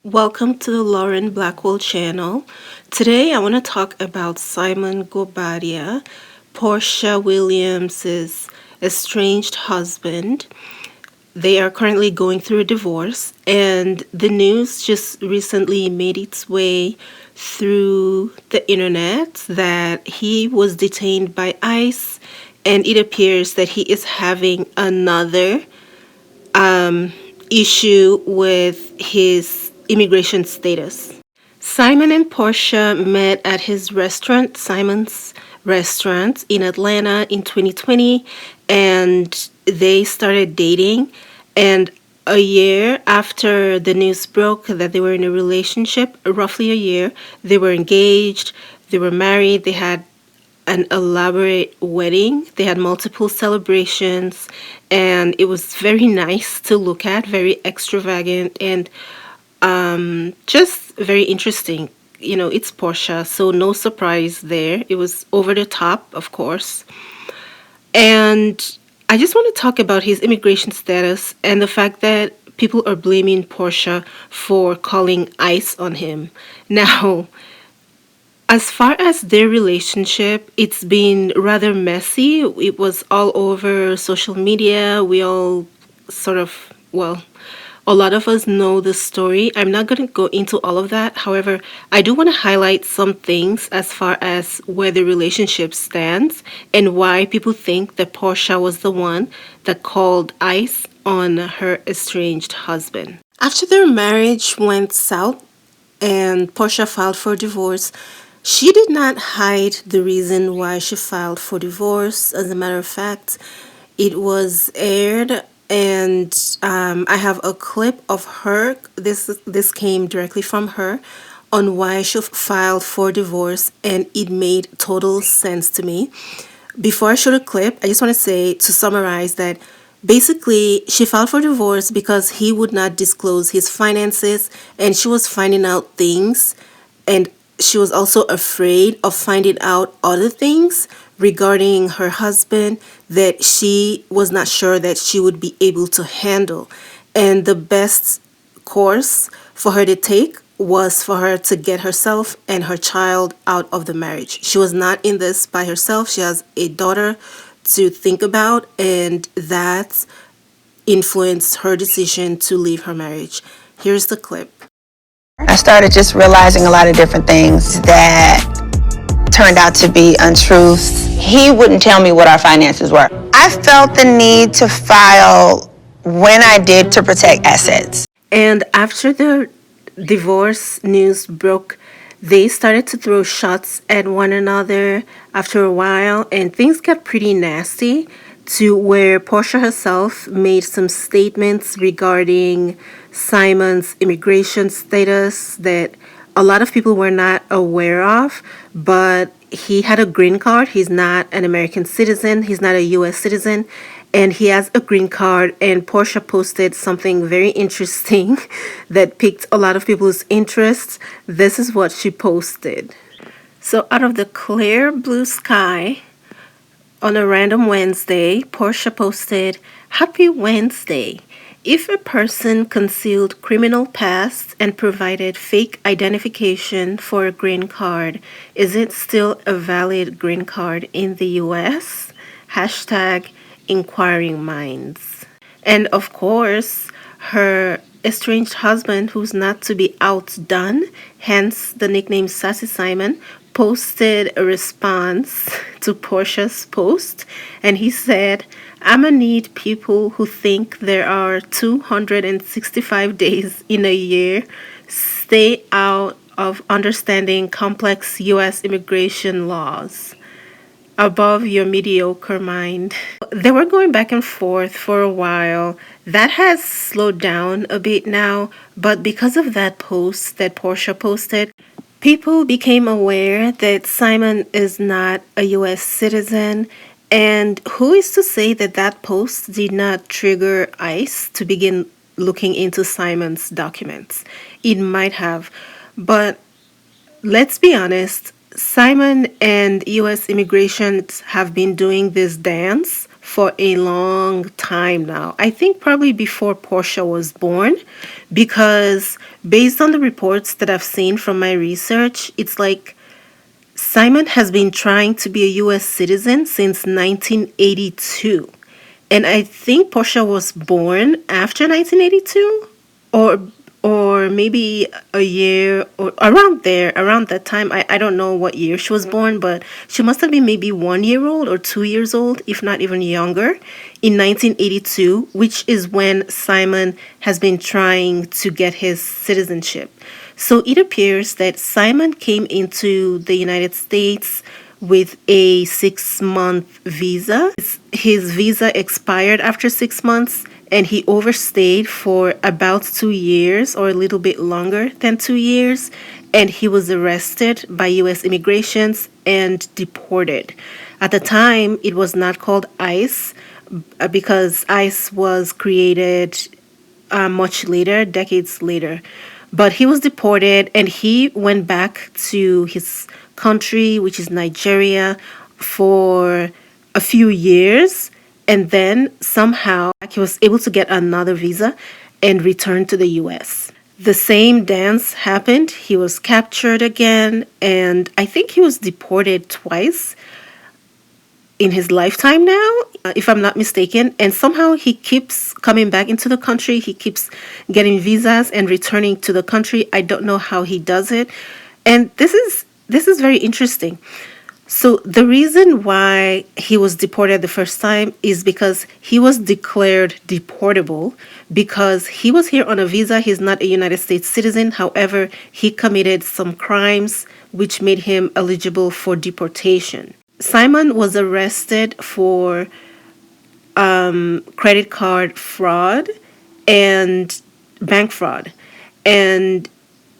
Welcome to the Lauren Blackwell channel. Today I want to talk about Simon Guobadia, Porsha Williams's estranged husband. They are currently going through a divorce, and the news just recently made its way through the internet that he was detained by ICE, and it appears that he is having another issue with his immigration status. Simon and Portia met at his restaurant, Simon's Restaurant in Atlanta in 2020, and they started dating. And a year after the news broke that they were in a relationship, roughly a year, they were engaged, they were married, they had an elaborate wedding. They had multiple celebrations, and it was very nice to look at, very extravagant, and just very interesting. You know, it's Portia, so no surprise there. It was over the top, of course. And I just want to talk about his immigration status and the fact that people are blaming Portia for calling ICE on him. Now, as far as their relationship, it's been rather messy. It was all over social media. We all sort of, well, a lot of us know the story. I'm not going to go into all of that. However, I do want to highlight some things as far as where the relationship stands and why people think that Portia was the one that called ICE on her estranged husband. After their marriage went south, and Portia filed for divorce. She did not hide the reason why she filed for divorce. As a matter of fact, it was aired, and I have a clip of her. This came directly from her on why she filed for divorce, and it made total sense to me. Before I show the clip, I just want to say to summarize that basically she filed for divorce because he would not disclose his finances, and she was finding out things, and she was also afraid of finding out other things regarding her husband that she was not sure that she would be able to handle. And the best course for her to take was for her to get herself and her child out of the marriage. She was not in this by herself. She has a daughter to think about, and that influenced her decision to leave her marriage. Here's the clip. I started just realizing a lot of different things that turned out to be untruths. He wouldn't tell me what our finances were. I felt the need to file when I did to protect assets. And after the divorce news broke, they started to throw shots at one another after a while, and things got pretty nasty to where Portia herself made some statements regarding Simon's immigration status that a lot of people were not aware of, but he had a green card. He's not an American citizen, he's not a US citizen, and he has a green card. And Portia posted something very interesting that piqued a lot of people's interest. This is what she posted. So, out of the clear blue sky, on a random Wednesday, Portia posted, "Happy Wednesday. If a person concealed criminal past and provided fake identification for a green card, is it still a valid green card in the US? Hashtag inquiring minds." And of course, her estranged husband, who's not to be outdone, hence the nickname Sassy Simon, posted a response to Portia's post, and he said, "I'ma need people who think there are 265 days in a year. Stay out of understanding complex US immigration laws. Above your mediocre mind." They were going back and forth for a while. That has slowed down a bit now, but because of that post that Portia posted, people became aware that Simon is not a US citizen. And who is to say that that post did not trigger ICE to begin looking into Simon's documents? It might have, but let's be honest, Simon and US immigration have been doing this dance for a long time now. I think probably before Porsha was born, because based on the reports that I've seen from my research, it's like Simon has been trying to be a US citizen since 1982. And I think Porsha was born after 1982, or or maybe a year or around there, around that time. I don't know what year she was born, but she must have been maybe 1 year old or 2 years old, if not even younger, in 1982, which is when Simon has been trying to get his citizenship. So it appears that Simon came into the United States with a 6 month visa. His visa expired after 6 months, and he overstayed for about 2 years or a little bit longer than 2 years. And he was arrested by US immigrations and deported. At the time, it was not called ICE because ICE was created much later, decades later. But he was deported and he went back to his country, which is Nigeria, for a few years. And then somehow he was able to get another visa and return to the US. The same dance happened. He was captured again, and I think he was deported twice in his lifetime now, if I'm not mistaken. And somehow he keeps coming back into the country. He keeps getting visas and returning to the country. I don't know how he does it. And this is very interesting. So the reason why he was deported the first time is because he was declared deportable because he was here on a visa. He's not a United States citizen. However, he committed some crimes which made him eligible for deportation. Simon was arrested for credit card fraud and bank fraud. And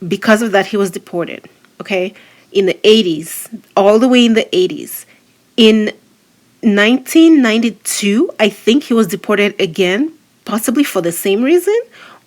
because of that, he was deported. Okay. In the 80s, all the way in the 80s. In 1992, I think he was deported again, possibly for the same reason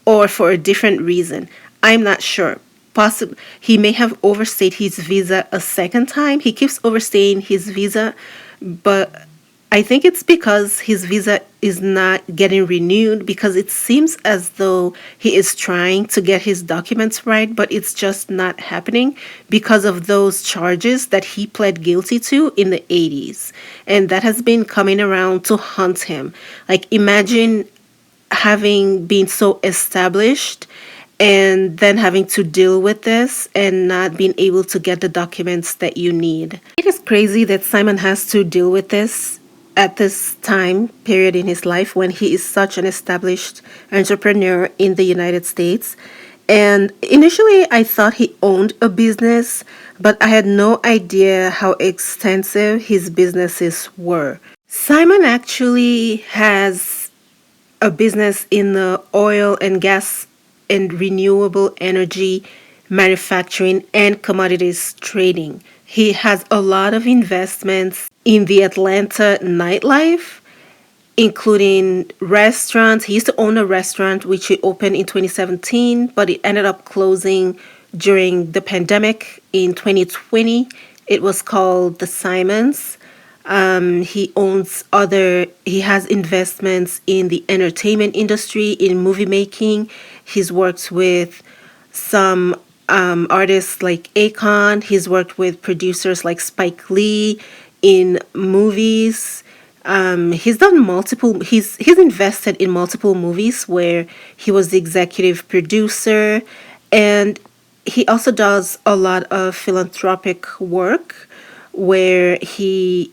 or for a different reason. I'm not sure. Possibly he may have overstayed his visa a second time. He keeps overstaying his visa, but I think it's because his visa is not getting renewed because it seems as though he is trying to get his documents right, but it's just not happening because of those charges that he pled guilty to in the 80s. And that has been coming around to haunt him. Like, imagine having been so established and then having to deal with this and not being able to get the documents that you need. It is crazy that Simon has to deal with this at this time period in his life when he is such an established entrepreneur in the United States. And initially, I thought he owned a business, but I had no idea how extensive his businesses were. Simon actually has a business in the oil and gas and renewable energy manufacturing and commodities trading. He has a lot of investments in the Atlanta nightlife, including restaurants. He used to own a restaurant which he opened in 2017, but it ended up closing during the pandemic in 2020. It was called The Simons. He has investments in the entertainment industry, in movie making. He's worked with some artists like Akon. He's worked with producers like Spike Lee in movies. He's invested in multiple movies where he was the executive producer, and he also does a lot of philanthropic work where he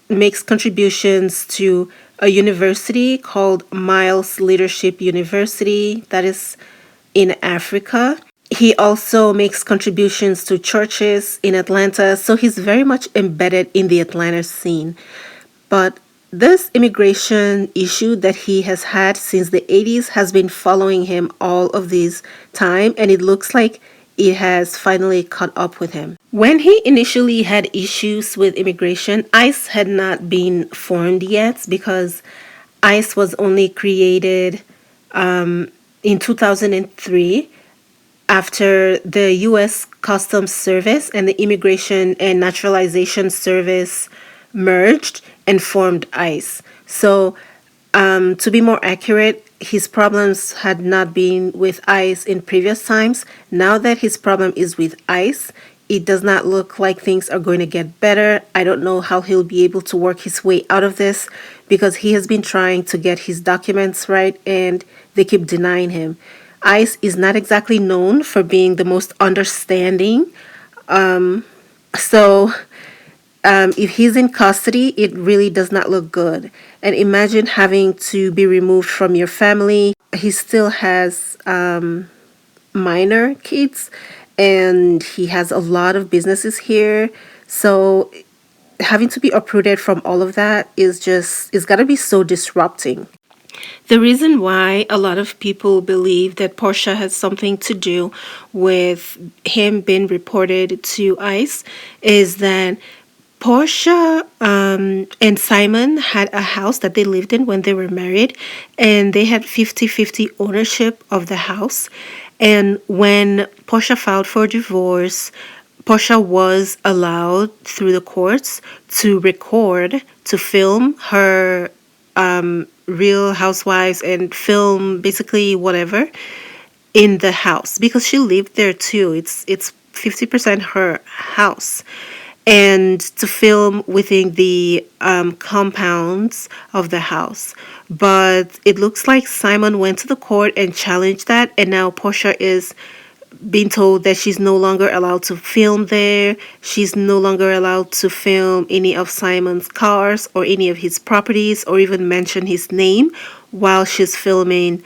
makes contributions to a university called Miles Leadership University that is in Africa. He also makes contributions to churches in Atlanta, so he's very much embedded in the Atlanta scene. But this immigration issue that he has had since the 80s has been following him all of this time, and it looks like it has finally caught up with him. When he initially had issues with immigration, ICE had not been formed yet because ICE was only created in 2003 after the U.S. Customs Service and the Immigration and Naturalization Service merged and formed ICE. So, to be more accurate, his problems had not been with ICE in previous times. Now that his problem is with ICE, it does not look like things are going to get better. I don't know how he'll be able to work his way out of this because he has been trying to get his documents right and they keep denying him. ICE is not exactly known for being the most understanding. So if he's in custody, it really does not look good. And imagine having to be removed from your family. He still has minor kids and he has a lot of businesses here. So having to be uprooted from all of that it's got to be so disrupting. The reason why a lot of people believe that Porsha has something to do with him being reported to ICE is that Porsha and Simon had a house that they lived in when they were married, and they had 50-50 ownership of the house. And when Porsha filed for divorce, Porsha was allowed through the courts to record, to film her Real Housewives and film basically whatever in the house because she lived there too. It's 50% her house. And to film within the compounds of the house. But it looks like Simon went to the court and challenged that, and now Porsha is being told that she's no longer allowed to film there. She's no longer allowed to film any of Simon's cars or any of his properties or even mention his name while she's filming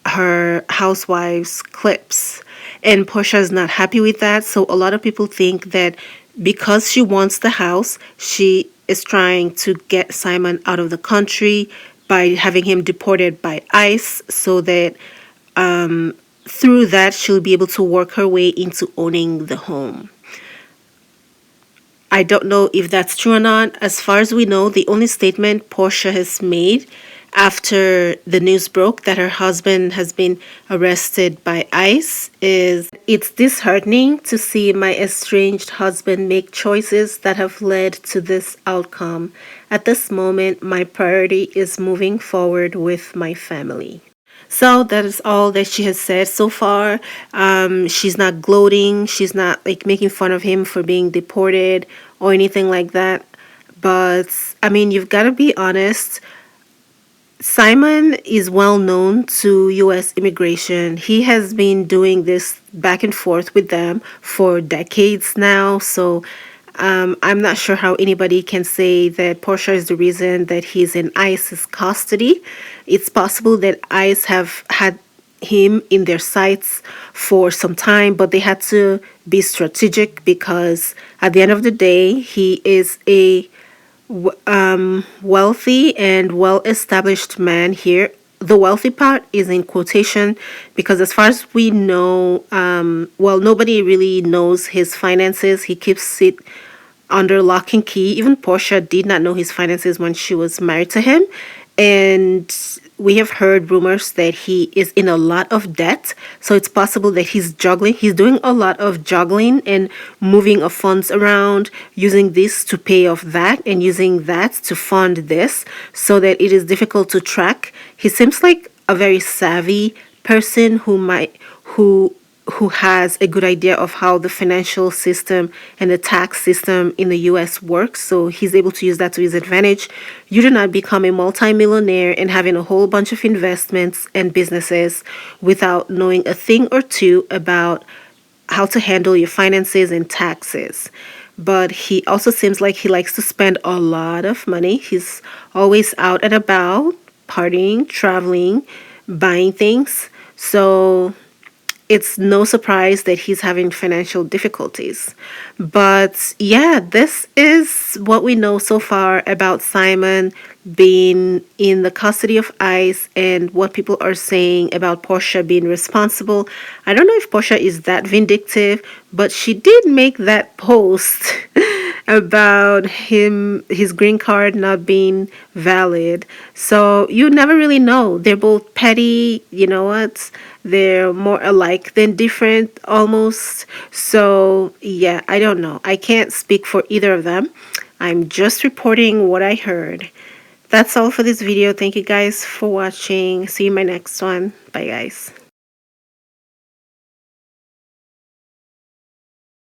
her housewives clips. And Portia is not happy with that. So a lot of people think that because she wants the house, she is trying to get Simon out of the country by having him deported by ICE so that through that she'll be able to work her way into owning the home. I don't know if that's true or not. As far as we know, the only statement Portia has made after the news broke that her husband has been arrested by ICE is, "It's disheartening to see my estranged husband make choices that have led to this outcome. At this moment, my priority is moving forward with my family." So that is all that she has said so far. She's not gloating. She's not like making fun of him for being deported or anything like that. But I mean, you've got to be honest. Simon is well known to U.S. immigration. He has been doing this back and forth with them for decades now. So I'm not sure how anybody can say that Porsha is the reason that he's in ICE's custody. It's possible that ICE have had him in their sights for some time, but they had to be strategic because at the end of the day, he is a wealthy and well-established man here. The wealthy part is in quotation because as far as we know, nobody really knows his finances. He keeps it under lock and key. Even Portia did not know his finances when she was married to him. And we have heard rumors that he is in a lot of debt. So it's possible that he's juggling. He's doing a lot of juggling and moving of funds around, using this to pay off that and using that to fund this so that it is difficult to track. He seems like a very savvy person who has a good idea of how the financial system and the tax system in the US works. So he's able to use that to his advantage. You do not become a multimillionaire and having a whole bunch of investments and businesses without knowing a thing or two about how to handle your finances and taxes. But he also seems like he likes to spend a lot of money. He's always out and about, partying, traveling, buying things. So it's no surprise that he's having financial difficulties. But yeah, this is what we know so far about Simon being in the custody of ICE and what people are saying about Portia being responsible. I don't know if Portia is that vindictive, but she did make that post about his green card not being valid. So you never really know. They're both petty, you know what? They're more alike than different almost. So yeah, I don't know. I can't speak for either of them. I'm just reporting what I heard. That's all for this video. Thank you guys for watching. See you in my next one. Bye guys.